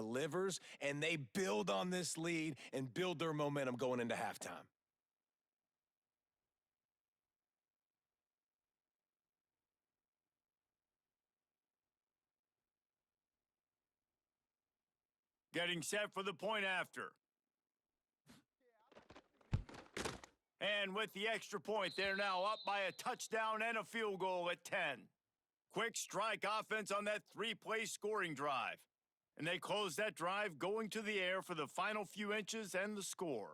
delivers, and they build on this lead and build their momentum going into halftime. Getting set for the point after. And with the extra point, they're now up by a touchdown and a field goal at 10. Quick strike offense on that three-play scoring drive. And they close that drive going to the air for the final few inches and the score.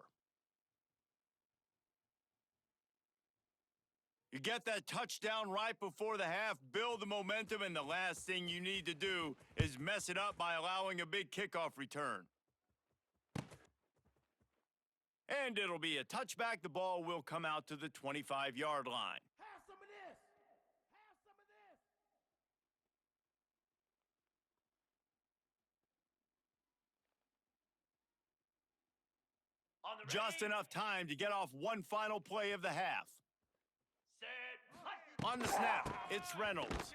You get that touchdown right before the half, build the momentum, and the last thing you need to do is mess it up by allowing a big kickoff return. And it'll be a touchback. The ball will come out to the 25-yard line. Have some of this. Have some of this. Just enough time to get off one final play of the half. Set. On the snap, it's Reynolds.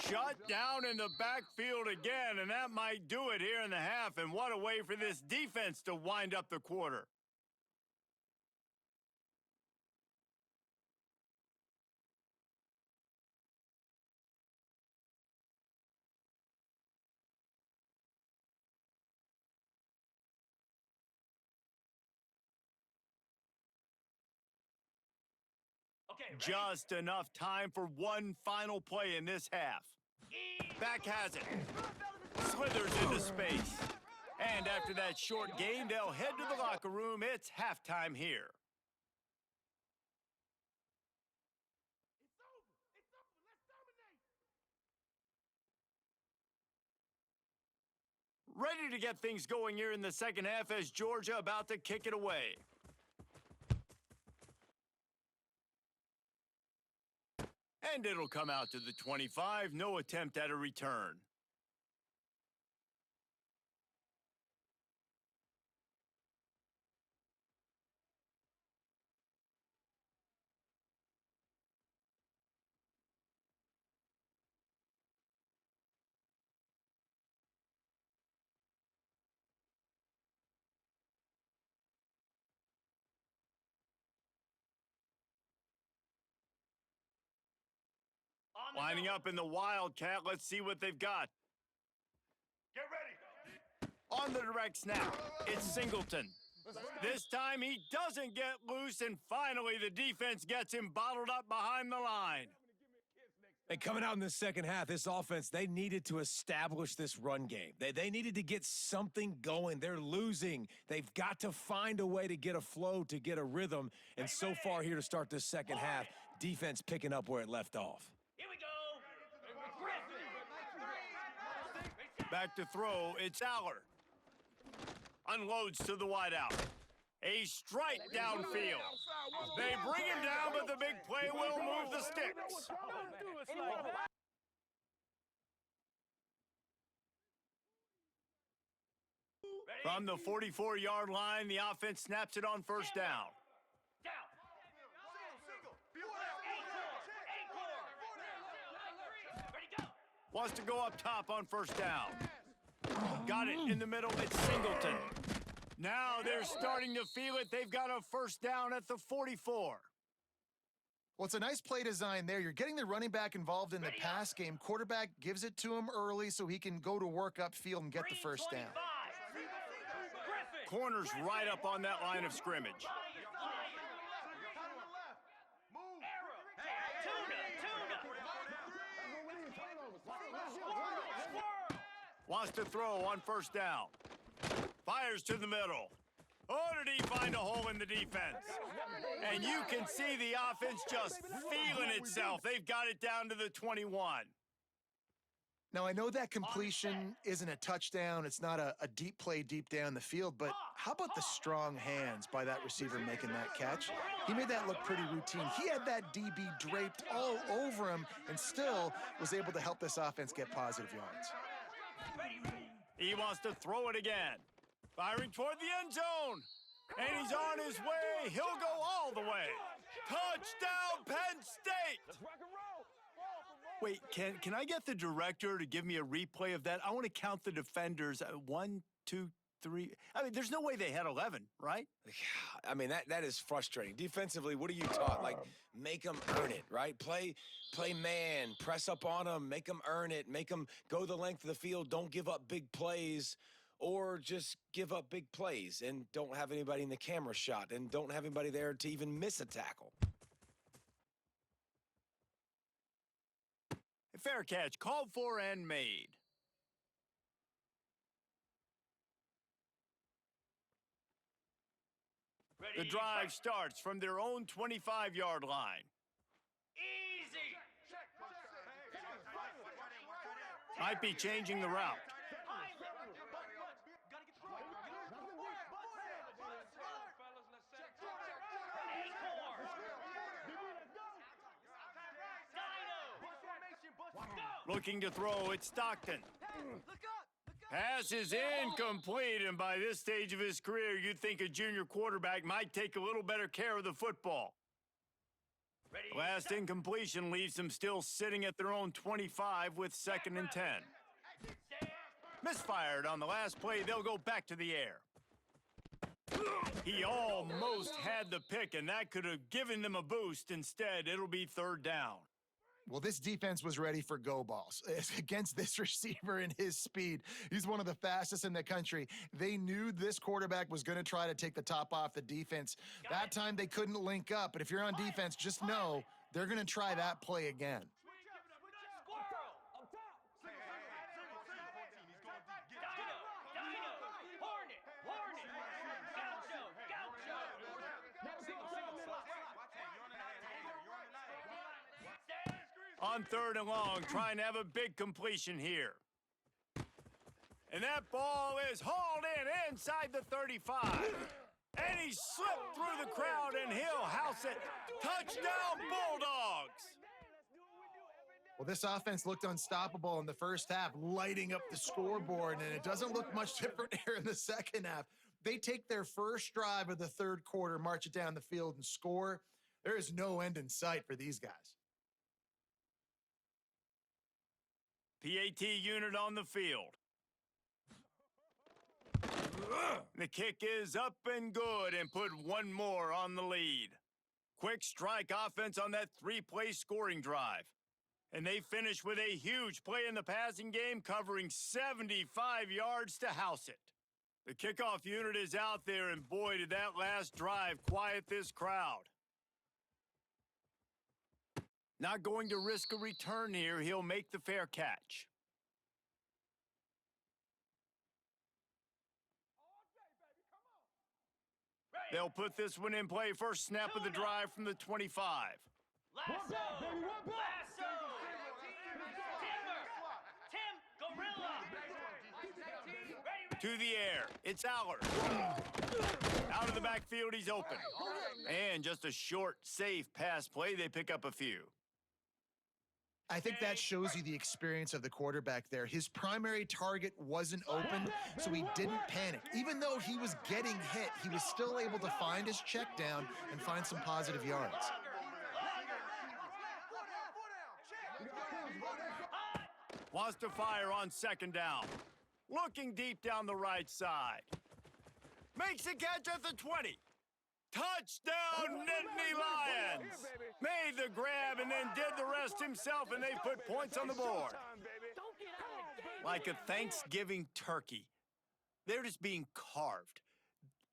Shut down in the backfield again, and that might do it here in the half. And what a way for this defense to wind up the quarter. Just enough time for one final play in this half. Back has it. Slithers into space. And after that short gain, they'll head to the locker room. It's halftime here. It's over. Let's dominate. Ready to get things going here in the second half as Georgia about to kick it away. And it'll come out to the 25. No attempt at a return. Lining up in the Wildcat. Let's see what they've got. Get ready. On the direct snap, it's Singleton. This time he doesn't get loose, and finally the defense gets him bottled up behind the line. And coming out in the second half, this offense, they needed to establish this run game. They needed to get something going. They're losing. They've got to find a way to get a flow, to get a rhythm. And so far here to start this second half, defense picking up where it left off. Here we go. Back to throw, it's Aller. Unloads to the wideout. A strike downfield. They bring him down, but the big play will move the sticks. From the 44-yard line, the offense snaps it on first down. Wants to go up top on first down. Got it in the middle, it's Singleton. Now they're starting to feel it. They've got a first down at the 44. Well, it's a nice play design there. You're getting the running back involved in the pass game. Quarterback gives it to him early so he can go to work upfield and get the first down. Corner's right up on that line of scrimmage. Wants to throw on first down. Fires to the middle. Oh, did he find a hole in the defense? And you can see the offense just feeling itself. They've got it down to the 21. Now, I know that completion isn't a touchdown. It's not a deep play deep down the field, but how about the strong hands by that receiver making that catch? He made that look pretty routine. He had that DB draped all over him and still was able to help this offense get positive yards. He wants to throw it again. Firing toward the end zone. And he's on his way. He'll go all the way. Touchdown, Penn State! Let's rock and roll. Wait, can I get the director to give me a replay of that? I want to count the defenders. One, two, three. I mean, there's no way they had 11, right? I mean, that is frustrating. Defensively, what are you taught? Like, make them earn it, right? Play man, press up on them, make them earn it, make them go the length of the field, don't give up big plays, or just give up big plays and don't have anybody in the camera shot and don't have anybody there to even miss a tackle. Fair catch, called for and made. The drive starts from their own 25-yard line. Easy. Might be changing the route. Looking to throw, it's Stockton. Pass is incomplete, and by this stage of his career, you'd think a junior quarterback might take a little better care of the football. Last incompletion leaves them still sitting at their own 25 with 2nd and 10. Misfired on the last play, they'll go back to the air. He almost had the pick, and that could have given them a boost. Instead, it'll be 3rd down. Well, this defense was ready for go balls. Against this receiver and his speed, he's one of the fastest in the country. They knew this quarterback was going to try to take the top off the defense. That time they couldn't link up, but if you're on defense, just know they're going to try that play again. On 3rd and long, trying to have a big completion here. And that ball is hauled in inside the 35. And he slipped through the crowd, and he'll house it. Touchdown, Bulldogs! Well, this offense looked unstoppable in the first half, lighting up the scoreboard, and it doesn't look much different here in the second half. They take their first drive of the 3rd quarter, march it down the field, and score. There is no end in sight for these guys. PAT unit on the field. The kick is up and good and put one more on the lead. Quick strike offense on that 3-play scoring drive. And they finish with a huge play in the passing game, covering 75 yards to house it. The kickoff unit is out there, and boy, did that last drive quiet this crowd. Not going to risk a return here. He'll make the fair catch. They'll put this one in play. First snap of the drive from the 25. Lasso. Tim Gorilla. To the air. It's Allard. Out of the backfield, he's open. And just a short, safe pass play. They pick up a few. I think that shows you the experience of the quarterback there. His primary target wasn't open, so he didn't panic. Even though he was getting hit, he was still able to find his check down and find some positive yards. Wants to fire on 2nd down. Looking deep down the right side. Makes a catch at the 20. Touchdown, Nittany Lions! Made the grab and then did the rest himself, and they put points on the board. Like a Thanksgiving turkey. They're just being carved.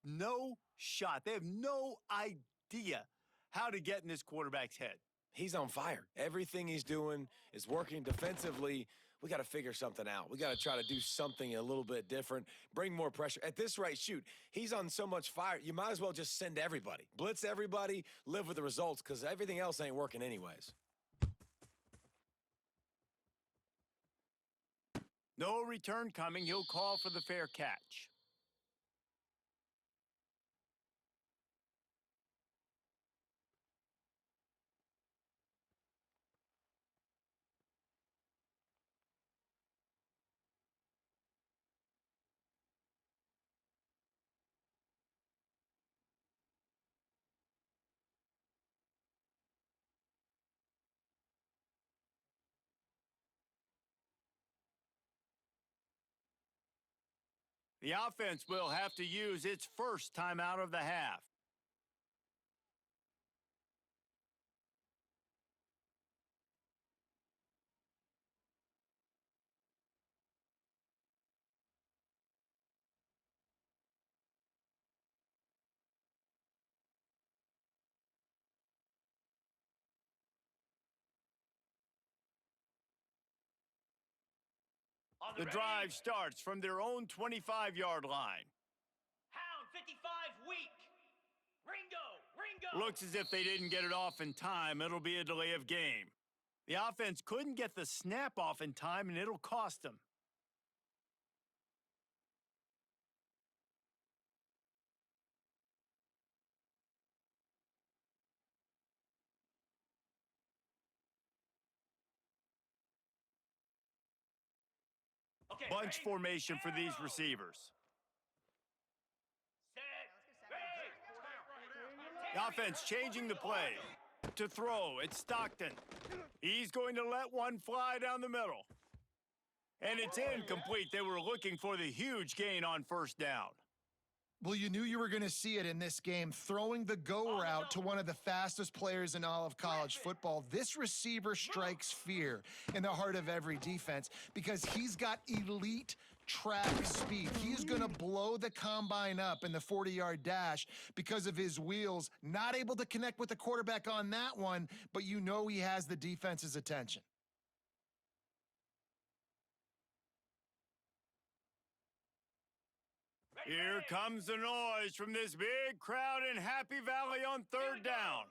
No shot. They have no idea how to get in this quarterback's head. He's on fire. Everything he's doing is working defensively. We got to figure something out. We got to try to do something a little bit different, bring more pressure. At this rate, shoot, he's on so much fire, you might as well just send everybody. Blitz everybody, live with the results, because everything else ain't working anyways. No return coming. He'll call for the fair catch. The offense will have to use its first timeout of the half. On The ready? drive starts from their own 25-yard line. Hound 55 weak. Ringo. Looks as if they didn't get it off in time. It'll be a delay of game. The offense couldn't get the snap off in time, and it'll cost them. Okay, Bunch ready? formation for these Arrow. receivers. Set. Ready. The offense changing the play. To throw, it's Stockton. He's going to let one fly down the middle. And it's incomplete. They were looking for the huge gain on first down. Well, you knew you were going to see it in this game, throwing the go route to one of the fastest players in all of college football. This receiver strikes fear in the heart of every defense because he's got elite track speed. He's going to blow the combine up in the 40-yard dash because of his wheels. Not able to connect with the quarterback on that one, but you know he has the defense's attention. Here comes the noise from this big crowd in Happy Valley on third down.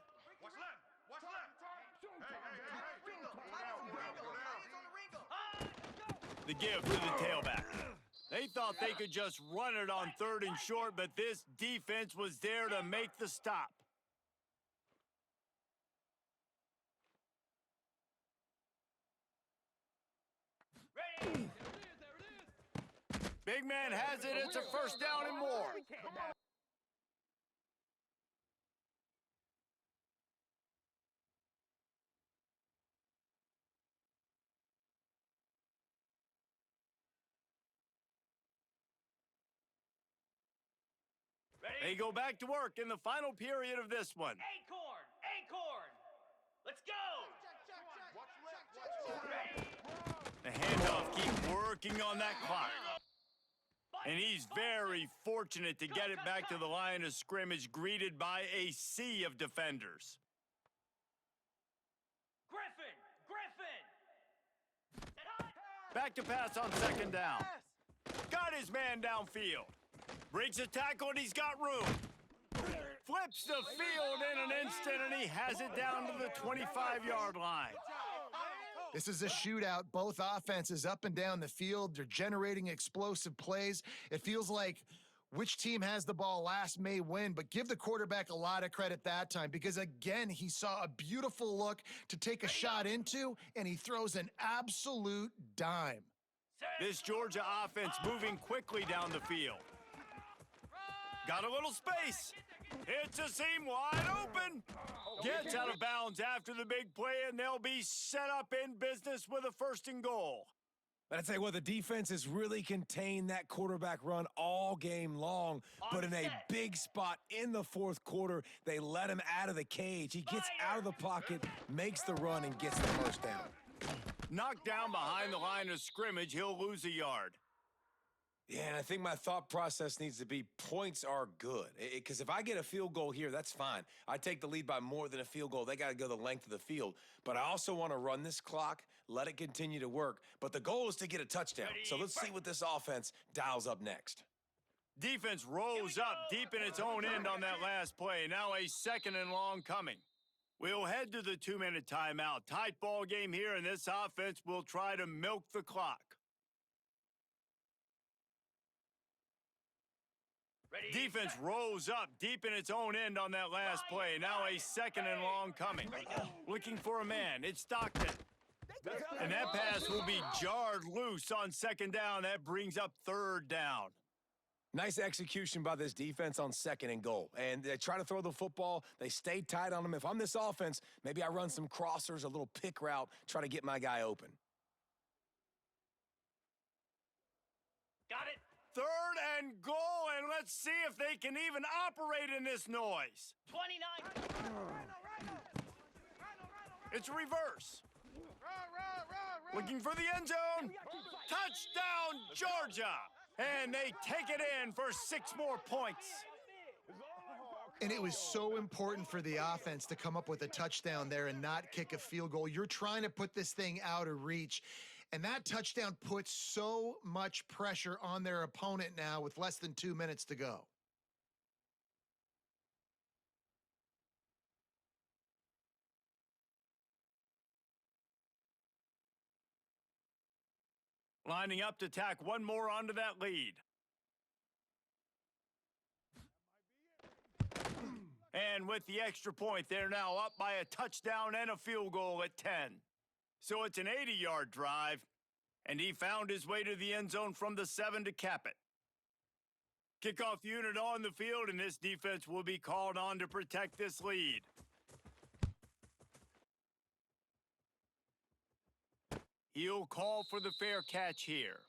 The give to the tailback. They thought they could just run it on third and short, but this defense was there to make the stop. Ready. Big man has it. It's a first down and more. Ready. They go back to work in the final period of this one. Acorn. Let's go. Ready. The handoff keeps working on that clock. And he's very fortunate to get it back to the line of scrimmage, greeted by a sea of defenders. Griffin. Set high. Back to pass on second down. Got his man downfield. Breaks a tackle and he's got room. Flips the field in an instant and he has it down to the 25-yard line. This is a shootout. Both offenses up and down the field. They're generating explosive plays. It feels like which team has the ball last may win, but give the quarterback a lot of credit that time because, again, he saw a beautiful look to take a shot into, and he throws an absolute dime. This Georgia offense moving quickly down the field. Got a little space. Hits a seam wide open. Gets out of bounds after the big play, and they'll be set up in business with a first and goal. But I tell you what, the defense has really contained that quarterback run all game long. But in a big spot in the fourth quarter, they let him out of the cage. He gets out of the pocket, makes the run, and gets the first down. Knocked down behind the line of scrimmage, he'll lose a yard. Yeah, and I think my thought process needs to be points are good. Because if I get a field goal here, that's fine. I take the lead by more than a field goal. They got to go the length of the field. But I also want to run this clock, let it continue to work. But the goal is to get a touchdown. So let's see what this offense dials up next. Defense rose up deep in its own end on that last play. Now a second and long coming. We'll head to the 2-minute timeout. Tight ball game here, and this offense will try to milk the clock. Ready. Defense rose up deep in its own end on that last play. Now a second and long coming. Looking for a man. It's Stockton. And that pass will be jarred loose on second down. That brings up third down. Nice execution by this defense on second and goal. And they try to throw the football. They stay tight on them. If I'm this offense, maybe I run some crossers, a little pick route, try to get my guy open. Got it. Third and goal, and let's see if they can even operate in this noise. 29. It's reverse. Looking for the end zone. Touchdown, Georgia! And they take it in for 6 more points. And it was so important for the offense to come up with a touchdown there and not kick a field goal. You're trying to put this thing out of reach. And that touchdown puts so much pressure on their opponent now with less than 2 minutes to go. Lining up to tack one more onto that lead. And with the extra point, they're now up by a touchdown and a field goal at 10. So it's an 80-yard drive, and he found his way to the end zone from the 7 to cap it. Kickoff unit on the field, and this defense will be called on to protect this lead. He'll call for the fair catch here.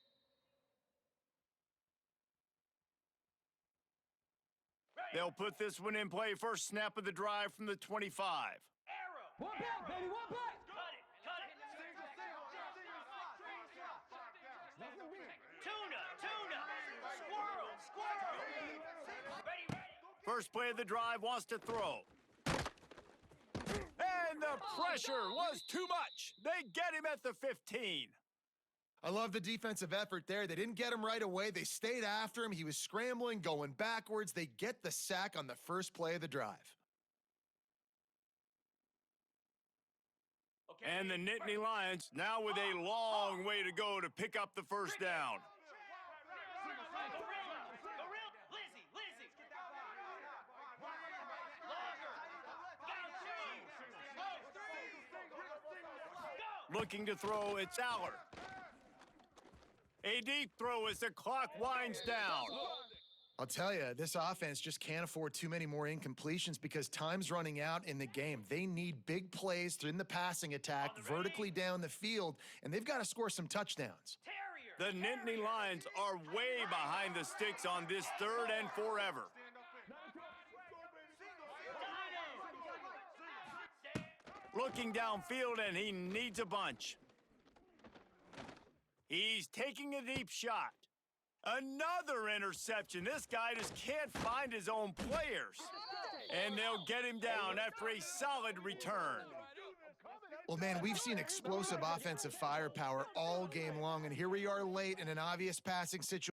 They'll put this one in play. First snap of the drive from the 25. Arrow. One back, baby, one back. Cut it, cut it. Tuna, tuna. Squirrel, squirrel. Ready, ready. First play of the drive, wants to throw. And the pressure was too much. They get him at the 15. I love the defensive effort there. They didn't get him right away. They stayed after him. He was scrambling, going backwards. They get the sack on the first play of the drive. Okay. And the Nittany Lions now with a long way to go to pick up the first down. Gorilla, gorilla. Lizzie, Lizzie. Longer. Go. Looking to throw, it's Aller. A deep throw as the clock winds down. I'll tell you, this offense just can't afford too many more incompletions because time's running out in the game. They need big plays in the passing attack, vertically down the field, and they've got to score some touchdowns. Terrier. The Nittany Lions are way behind the sticks on this third and forever. Looking downfield, and he needs a bunch. He's taking a deep shot. Another interception. This guy just can't find his own players. And they'll get him down after a solid return. Well, man, we've seen explosive offensive firepower all game long, and here we are late in an obvious passing situation.